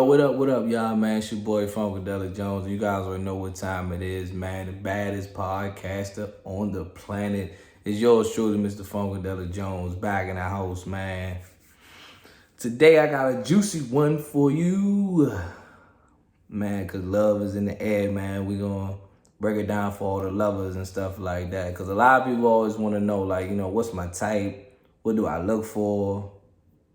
What up, y'all, man? It's your boy, Funkadelic Jones. You guys already know what time it is, man. The baddest podcaster on the planet is yours truly, Mr. Funkadelic Jones, back in the house, man. Today, I got a juicy one for you, man, because love is in the air, man. We gonna break it down for all the lovers and stuff like that, because a lot of people always want to know, like, what's my type? What do I look for?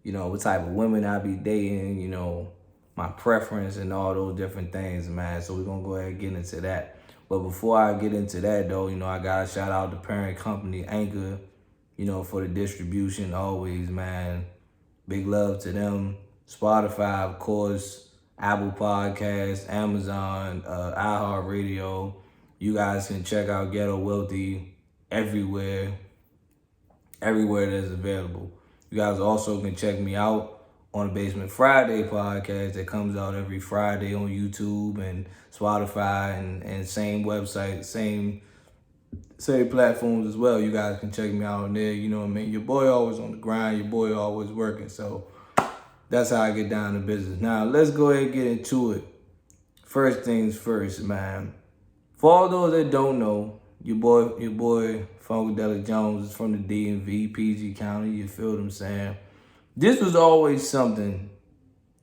What type of women I be dating, my preference and all those different things, man. So we're gonna go ahead and get into that. But before I get into that though, I gotta shout out the parent company, Anchor, for the distribution always, man. Big love to them. Spotify, of course, Apple Podcasts, Amazon, iHeartRadio. You guys can check out Ghetto Wealthy everywhere that's available. You guys also can check me out on the Basement Friday podcast that comes out every Friday on YouTube and Spotify and same website, same platforms as well. You guys can check me out on there. You know what I mean? Your boy always on the grind. Your boy always working. So that's how I get down to business. Now, let's go ahead and get into it. First things first, man. For all those that don't know, your boy Funkadelic Jones is from the DMV, PG County. You feel what I'm saying? This was always something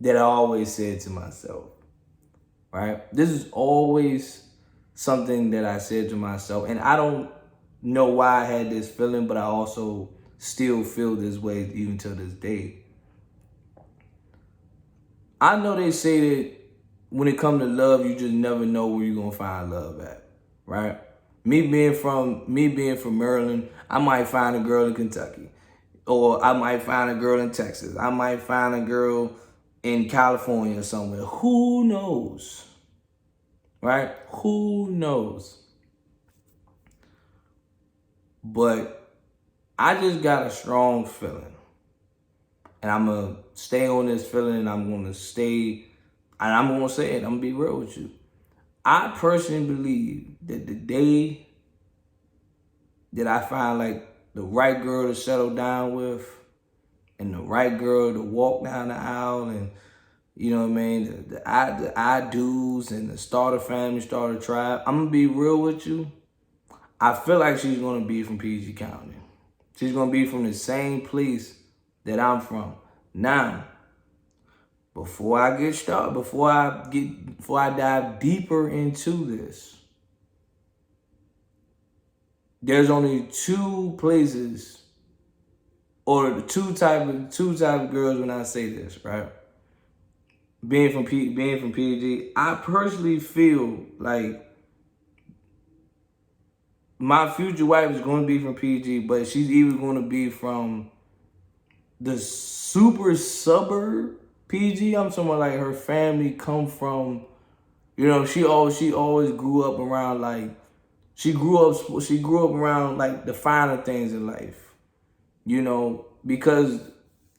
that I always said to myself, right? This is always something that I said to myself. And I don't know why I had this feeling, but I also still feel this way even to this day. I know they say that when it comes to love, you just never know where you're going to find love at, right? Me being from Maryland, I might find a girl in Kentucky. Or I might find a girl in Texas. I might find a girl in California or somewhere. Who knows? Right? Who knows? But I just got a strong feeling. And I'm going to stay on this feeling and I'm going to stay, and I'm going to say it. I'm going to be real with you. I personally believe that the day that I find like the right girl to settle down with and the right girl to walk down the aisle and, you know what I mean, the I do's and the start a family, start a tribe, I'm going to be real with you. I feel like she's going to be from PG County. She's going to be from the same place that I'm from. Now, before I get started, before I dive deeper into this, there's only two places or the two type of girls when I say this, right? Being from PG, I personally feel like my future wife is going to be from PG, but she's either going to be from the super suburb PG. I'm talking about like her family come from, she always grew up around like, she grew up around like the finer things in life, because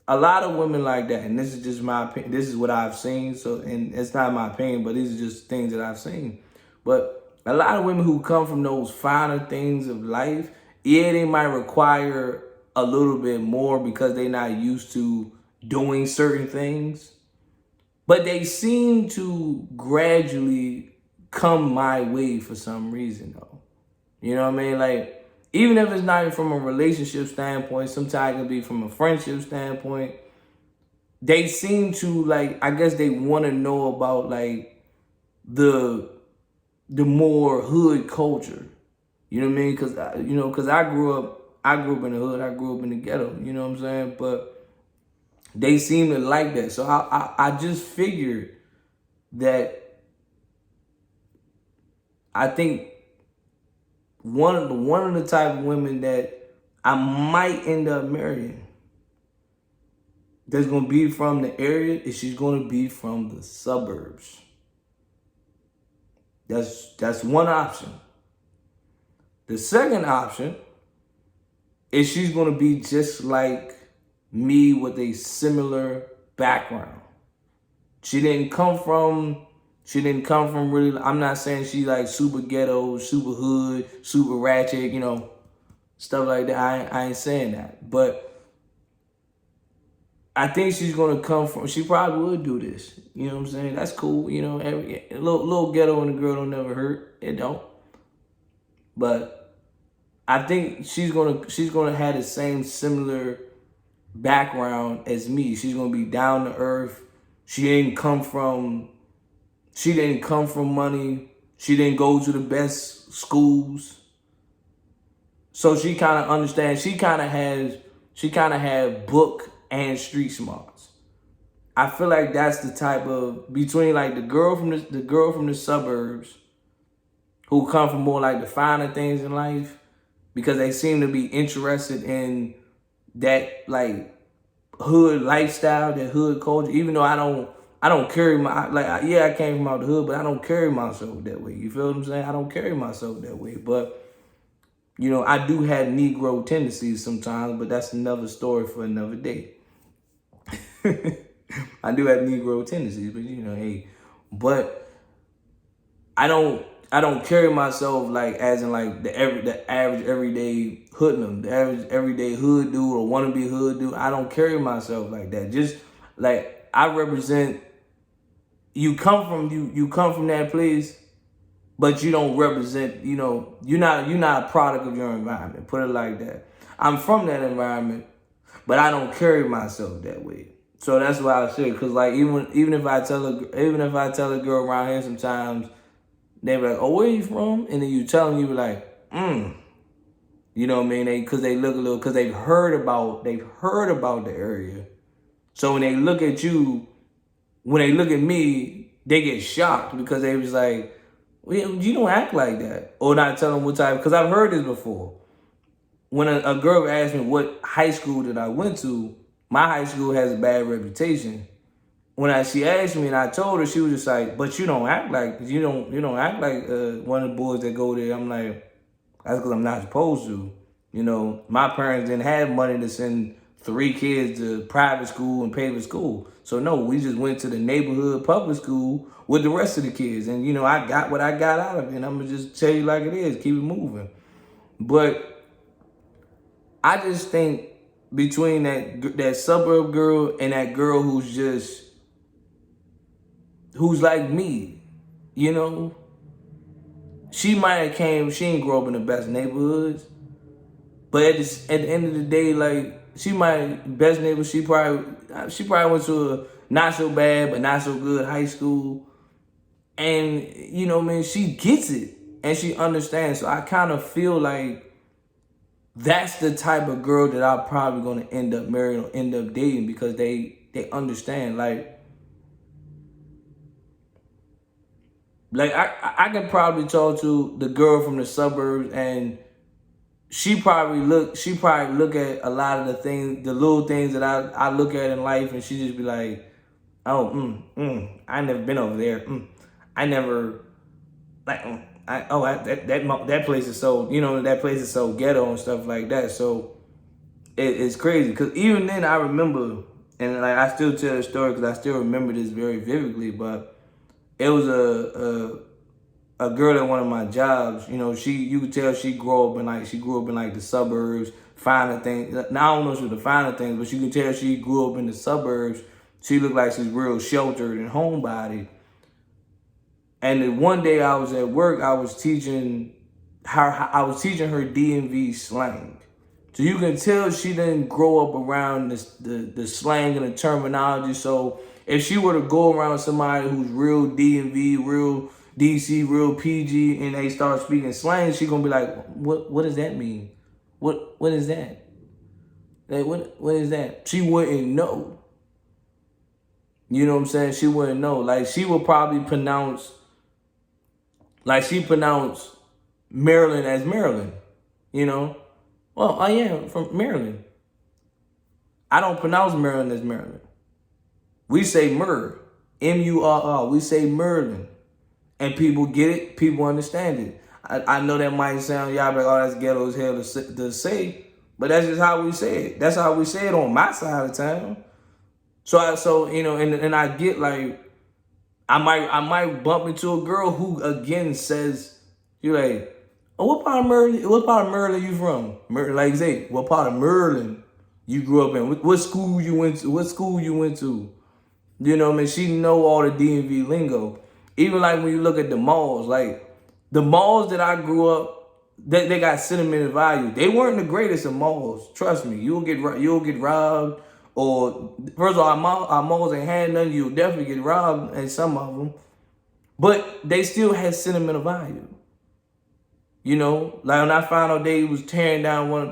a lot of women like that, and this is just my opinion, this is what I've seen, so, and it's not my opinion, but these are just things that I've seen. But a lot of women who come from those finer things of life, yeah, they might require a little bit more because they're not used to doing certain things, but they seem to gradually come my way for some reason, though. You know what I mean? Like, even if it's not from a relationship standpoint, sometimes it can be from a friendship standpoint. They seem to, like, I guess they want to know about, like, the more hood culture. You know what I mean? Because I grew up in the hood. I grew up in the ghetto. You know what I'm saying? But they seem to like that. So I just figured that I think one of the type of women that I might end up marrying that's going to be from the area is she's going to be from the suburbs. That's one option. The second option is she's going to be just like me with a similar background. She didn't come from really, I'm not saying she like super ghetto, super hood, super ratchet, stuff like that. I ain't saying that. But I think she's gonna come from. She probably would do this. You know what I'm saying? That's cool. You know, every little ghetto and the girl don't never hurt. It don't. But I think she's gonna have the same similar background as me. She's gonna be down to earth. She didn't come from. She didn't come from money. She didn't go to the best schools. So she kind of understands. She kind of has. She kind of had book and street smarts. I feel like that's the type of between like the girl from the suburbs who come from more like the finer things in life because they seem to be interested in that like hood lifestyle, that hood culture. Even though I don't carry my yeah, I came from out the hood, but I don't carry myself that way. You feel what I'm saying? I don't carry myself that way, but you know, I do have Negro tendencies sometimes, but that's another story for another day. I do have Negro tendencies, but you know, hey, but I don't carry myself like as in like the average everyday hoodlum, the average everyday hood dude or wannabe hood dude. I don't carry myself like that. Just like I represent. You come from that place, but you don't represent. You know, you're not a product of your environment. Put it like that. I'm from that environment, but I don't carry myself that way. So that's why I say, cause like even if I tell a girl around here sometimes, they be like, "Oh, where you from?" And then you tell them, you be like, You know what I mean? Cause they look a little, cause they've heard about the area. So when they look at you, when they look at me, they get shocked because they was like, well, you don't act like that. Or not tell them what type, because I've heard this before. When a girl asked me what high school that I went to, my high school has a bad reputation. When she asked me and I told her, she was just like, but you don't act like one of the boys that go there. I'm like, that's because I'm not supposed to. You know, my parents didn't have money to send 3 kids to private school and pay for school. So no, we just went to the neighborhood public school with the rest of the kids. And you know, I got what I got out of it. And I'm gonna just tell you like it is, keep it moving. But I just think between that suburb girl and that girl who's like me, you know, she didn't grow up in the best neighborhoods, but at the end of the day, like, she might, best neighbor, she probably went to a not so bad, but not so good high school. And, you know, man, she gets it and she understands. So I kind of feel like that's the type of girl that I'm probably going to end up marrying or end up dating because they understand. Like I can probably talk to the girl from the suburbs and she probably look at a lot of the little things that I look at in life, and she just be like, oh, I never been over there. I never like, that place is so, you know, that place is so ghetto and stuff like that. So it's crazy because even then I remember, and like I still tell the story because I still remember this very vividly. But it was a girl at one of my jobs. You know, you could tell she grew up in like the suburbs, finer things. Now I don't know if she was the finer things, but you can tell she grew up in the suburbs. She looked like she's real sheltered and homebody. And then one day I was at work, I was teaching her DMV slang. So you can tell she didn't grow up around the slang and the terminology. So if she were to go around somebody who's real DMV, real DC, real PG, and they start speaking slang, she gonna be like, what does that mean? What is that? Like, what is that? She wouldn't know. You know what I'm saying? She wouldn't know. Like, she would probably pronounce Maryland as Maryland, you know? Well, I am from Maryland. I don't pronounce Maryland as Maryland. We say Murr, M-U-R-R. We say Maryland. And people get it, people understand it. I know that might sound, y'all be like, oh, that's ghetto as hell to say, but that's just how we say it. That's how we say it on my side of town. So you know, and I get like, I might bump into a girl who again says, you're like, oh, what part of Maryland you from? Like say, what part of Maryland you grew up in, what school you went to, what school you went to. You know what I mean? She know all the DMV lingo. Even like when you look at the malls, like the malls that I grew up, they got sentimental value. They weren't the greatest of malls. Trust me, you'll get robbed. Or first of all, our malls ain't had nothing. You'll definitely get robbed in some of them, but they still had sentimental value. You know, like when I found out they was tearing down one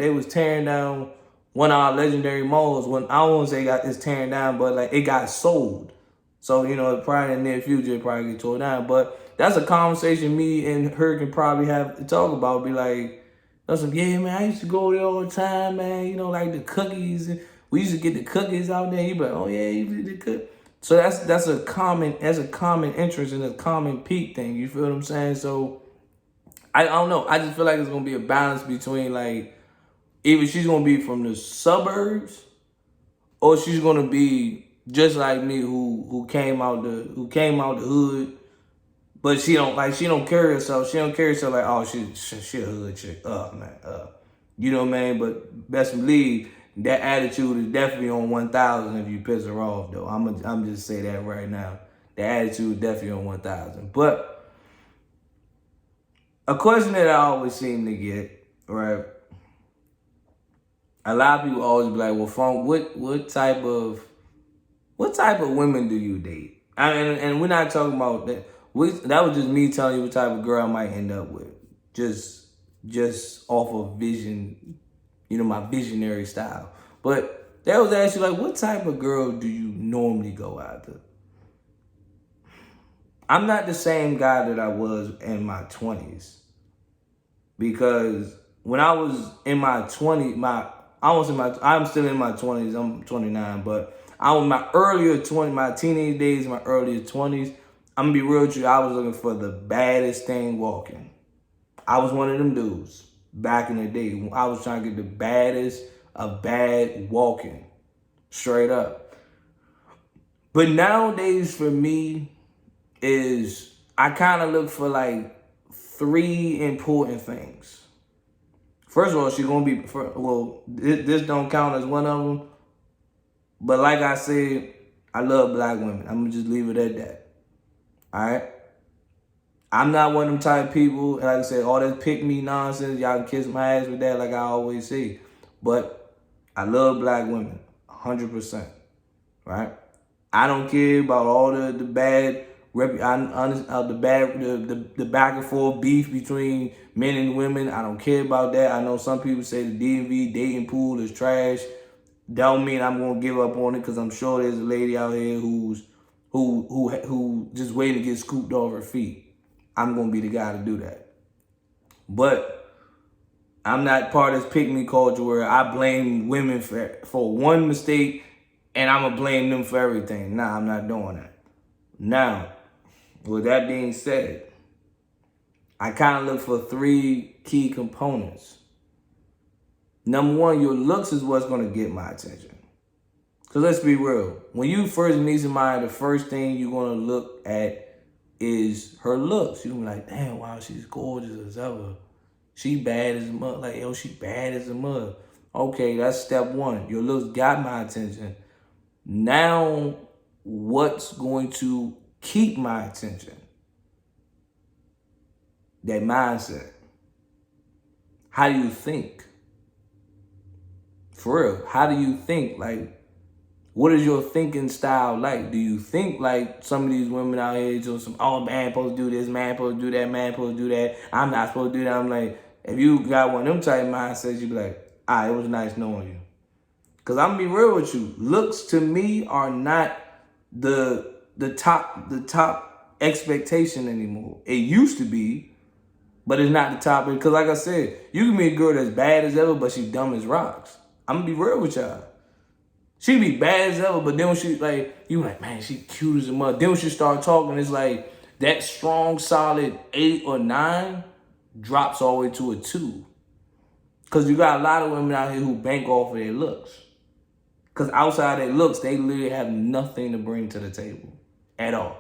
of our legendary malls. When I don't want to say it's tearing down, but like it got sold. So, you know, probably in the near future it probably get torn down. But that's a conversation me and her can probably have to talk about. Be like, yeah, man, I used to go there all the time, man. You know, like the cookies. We used to get the cookies out there. You be like, oh yeah, you did the cookies. So that's a common interest and a common peak thing. You feel what I'm saying? So I don't know. I just feel like it's gonna be a balance between like either she's gonna be from the suburbs or she's gonna be just like me who came out the hood, but she don't carry herself. She don't carry herself like, oh, she a hood chick. Man. You know what I mean? But best believe that attitude is definitely on 1,000 if you piss her off though. I'm just say that right now. The attitude is definitely on 1,000. But a question that I always seem to get, right? A lot of people always be like, well, Funk, what type of women do you date? And we're not talking about that. That was just me telling you what type of girl I might end up with. Just off of vision, you know, my visionary style. But that was actually like, what type of girl do you normally go after? I'm not the same guy that I was in my 20s. Because when I was in my 20s, I'm still in my 20s, I'm 29, but I was my teenage days, my earlier 20s, I'm gonna be real with you, I was looking for the baddest thing walking. I was one of them dudes back in the day. I was trying to get the baddest of bad walking, straight up. But nowadays for me is I kind of look for like 3 important things. First of all, she's gonna be, this don't count as one of them. But like I said, I love black women. I'm gonna just leave it at that. All right? I'm not one of them type of people, like I said, all that pick me nonsense, y'all can kiss my ass with that like I always say. But I love black women, 100%, right? I don't care about all the bad, the back and forth beef between men and women. I don't care about that. I know some people say the DMV dating pool is trash. Don't mean I'm gonna give up on it because I'm sure there's a lady out here who just waiting to get scooped off her feet. I'm gonna be the guy to do that. But I'm not part of this pick me culture where I blame women for one mistake and I'm gonna blame them for everything. Nah, I'm not doing that. Now, with that being said, I kind of look for 3 key components. Number 1, your looks is what's going to get my attention. Because let's be real. When you first meet somebody, the first thing you're going to look at is her looks. You're going to be like, damn, wow, she's gorgeous as ever. She bad as a mud. Like, yo, she bad as a mud. Okay, that's step 1. Your looks got my attention. Now, what's going to keep my attention? That mindset. How do you think? For real, how do you think? Like, what is your thinking style like? Do you think like some of these women out here doing some, oh, man supposed to do this, man supposed to do that, man supposed to do that, I'm not supposed to do that? I'm like, if you got one of them type of mindsets, you be like, it was nice knowing you. Because I'm going to be real with you. Looks to me are not the top expectation anymore. It used to be, but it's not the top. Because like I said, you can be a girl that's bad as ever, but she's dumb as rocks. I'm going to be real with y'all. She be bad as ever, but then when she like, you like, man, she cute as a mother. Then when she start talking, it's like that strong, solid 8 or 9 drops all the way to a 2. Because you got a lot of women out here who bank off of their looks. Because outside their looks, they literally have nothing to bring to the table at all.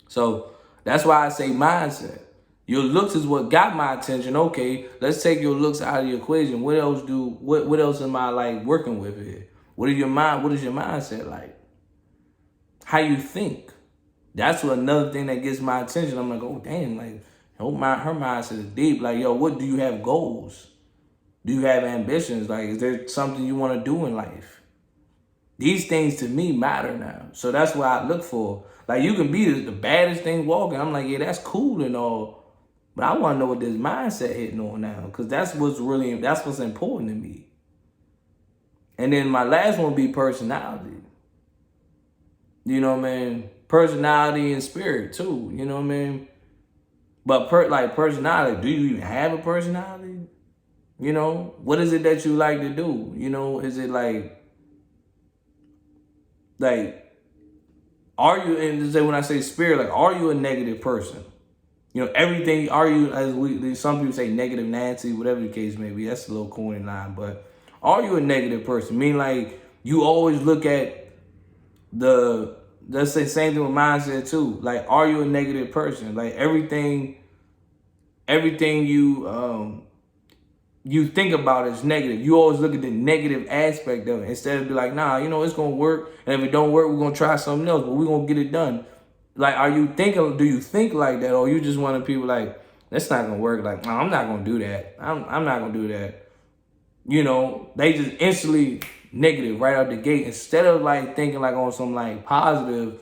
So that's why I say mindset. Your looks is what got my attention. Okay, let's take your looks out of the equation. What else am I like working with here? What is your mindset like? How you think? That's what another thing that gets my attention. I'm like, oh damn, like her mindset is deep. Like, yo, what do you have goals? Do you have ambitions? Like, is there something you want to do in life? These things to me matter now. So that's what I look for. Like, you can be the baddest thing walking. I'm like, yeah, that's cool and all. But I want to know what this mindset hitting on now. Because that's what's important to me. And then my last one be personality. You know what I mean? Personality and spirit too. You know what I mean? But personality, do you even have a personality? You know, what is it that you like to do? You know, is it like, are you, and when I say spirit, like, are you a negative person? You know, everything, are you, some people say negative Nancy, whatever the case may be, that's a little corny line, but are you a negative person? I mean, like, you always look at let's say same thing with mindset too. Like, are you a negative person? Like, everything you think about is negative. You always look at the negative aspect of it instead of be like, nah, you know, it's gonna work. And if it don't work, we're gonna try something else, but we're gonna get it done. Like, do you think like that? Or you just want people like, that's not gonna work. Like, no, I'm not gonna do that. I'm not gonna do that. You know, they just instantly negative right out the gate. Instead of like thinking like on some like positive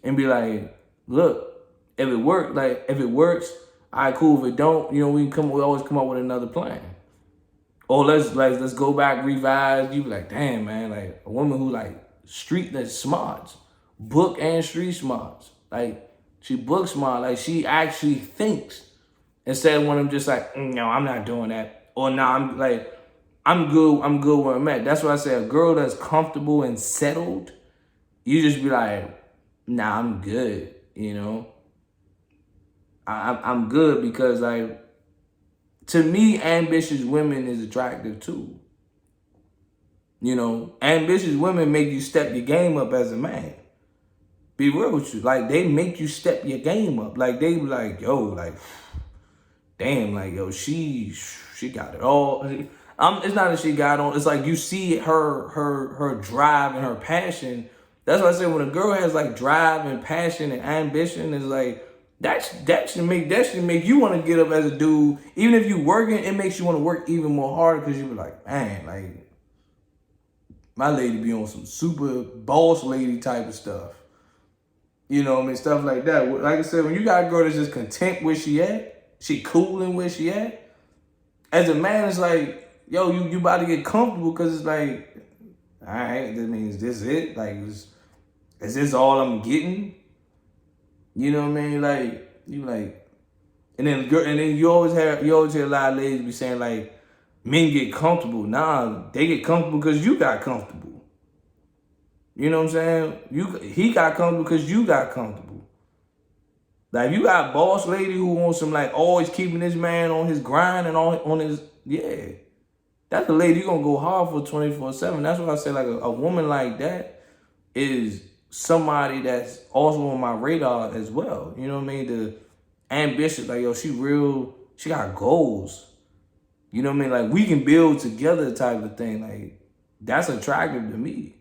and be like, look, if it works, all right, cool. If it don't, you know, we always come up with another plan. Or let's go back, revise. You be like, damn, man, like a woman who like that's smarts, book and street smarts. Like, she book smart, like she actually thinks. Instead of one of them just like, no, I'm not doing that. Or no, I'm good where I'm at. That's why I say a girl that's comfortable and settled, you just be like, nah, I'm good, you know? I'm good because, like, to me, ambitious women is attractive too. You know, ambitious women make you step your game up as a man. Be real with you. Like, they make you step your game up. Like, they be like, yo, like, damn, like, yo, she got it all. It's not that she got on. It's like you see her drive and her passion. That's why I say when a girl has like drive and passion and ambition, is like, that should make you want to get up as a dude. Even if you working, it makes you want to work even more harder because you be like, man, like, my lady be on some super boss lady type of stuff. You know what I mean? Stuff like that. Like I said, when you got a girl that's just content where she at, she cooling where she at, as a man, it's like, yo, you about to get comfortable because it's like, all right, that means this it? Like, is this all I'm getting? You know what I mean? Like, you like, and then you always hear a lot of ladies be saying like, men get comfortable. Nah, they get comfortable because you got comfortable. You know what I'm saying? He got comfortable because you got comfortable. Like, you got a boss lady who wants him like always keeping this man on his grind and on his, yeah. That's the lady you gonna go hard for 24/7. That's what I say, like a woman like that is somebody that's also on my radar as well. You know what I mean? The ambitious, like, yo, she got goals. You know what I mean? Like, we can build together type of thing. Like, that's attractive to me.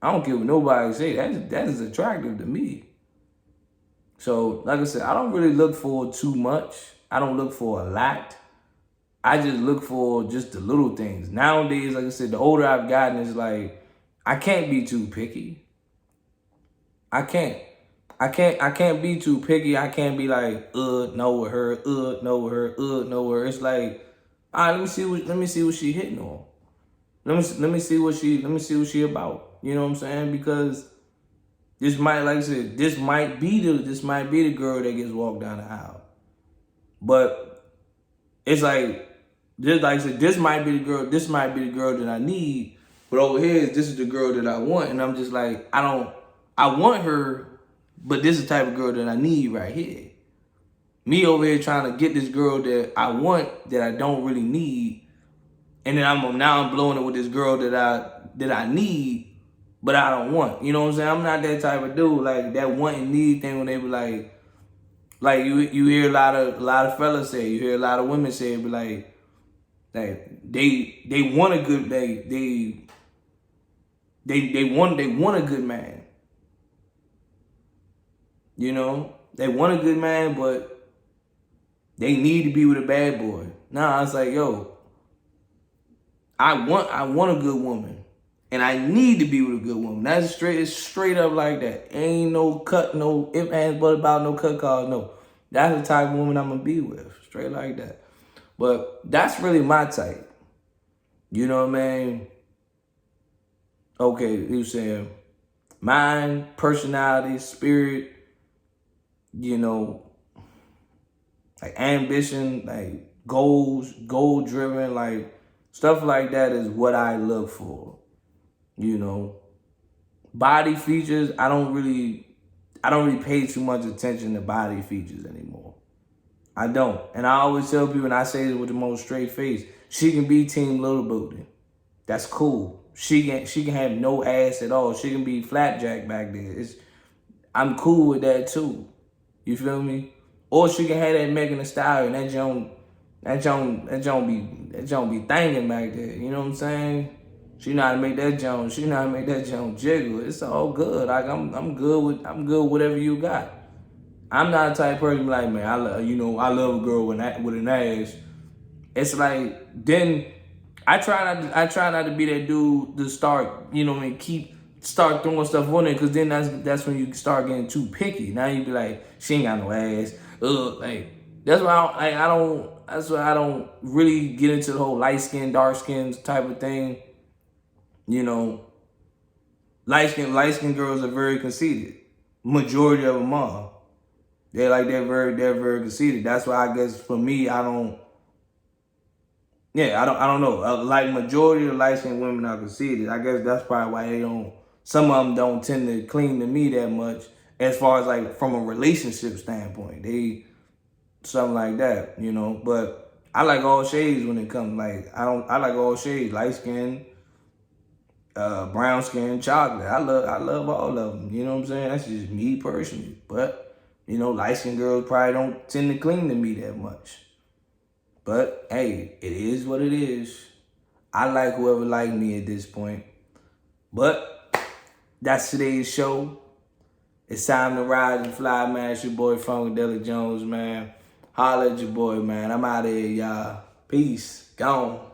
I don't care what nobody say. That is attractive to me. So, like I said, I don't really look for too much. I don't look for a lot. I just look for just the little things. Nowadays, like I said, the older I've gotten, it's like, I can't be too picky. I can't be too picky. I can't be like, no with her, no with her, no with her. It's like, all right, let me see what she hitting on. Let me see what she about. You know what I'm saying? Because this might, like I said, this might be the girl that gets walked down the aisle. But it's like, just like I said, this might be the girl that I need. But over here, this is the girl that I want. And I'm just like, I want her, but this is the type of girl that I need right here. Me over here trying to get this girl that I want, that I don't really need. And then I'm blowing it with this girl that I need, but I don't want. You know what I'm saying? I'm not that type of dude, like that want and need thing when they be like, Like you hear a lot of fellas say, you hear a lot of women say, it, but like they want a good they want a good man. You know, they want a good man, but they need to be with a bad boy. Nah, it's like, yo, I want a good woman. And I need to be with a good woman. It's straight up like that. Ain't no cut, no if ands but about no cut calls, no. That's the type of woman I'm gonna be with. Straight like that. But that's really my type. You know what I mean? Okay, you saying mind, personality, spirit, you know, like ambition, like goals, goal driven, like stuff like that is what I look for. You know, body features, I don't really pay too much attention to body features anymore. I don't. And I always tell people, and I say this with the most straight face, she can be team little booty. That's cool. She can have no ass at all. She can be flapjack back there. I'm cool with that too. You feel me? Or she can have that Megan Thee Stallion. That Joan be thangin' back there. You know what I'm saying? She know how to make that Joan. She know how to make that Joan jiggle. It's all good. Like I'm good with whatever you got. I'm not the type of person like, man, I love a girl with an ass. It's like then I try not to be that dude to start, start throwing stuff on it, because then that's when you start getting too picky. Now you be like, she ain't got no ass. Like that's why I don't really get into the whole light skin, dark skin type of thing. You know, light skin girls are very conceited. Majority of them are. They're very conceited. That's why I guess for me, I don't know. Like majority of light skinned women are conceited. I guess that's probably why some of them don't tend to cling to me that much, as far as like from a relationship standpoint. Something like that, But I like all shades when it comes. I like all shades, light skin, brown skin, chocolate. I love all of them. You know what I'm saying? That's just me personally. But light skinned girls probably don't tend to cling to me that much. But hey, it is what it is. I like whoever like me at this point. But that's today's show. It's time to rise and fly, man. It's your boy Funkadelic Jones, man. Holla at your boy, man. I'm out of here, y'all. Peace. Gone.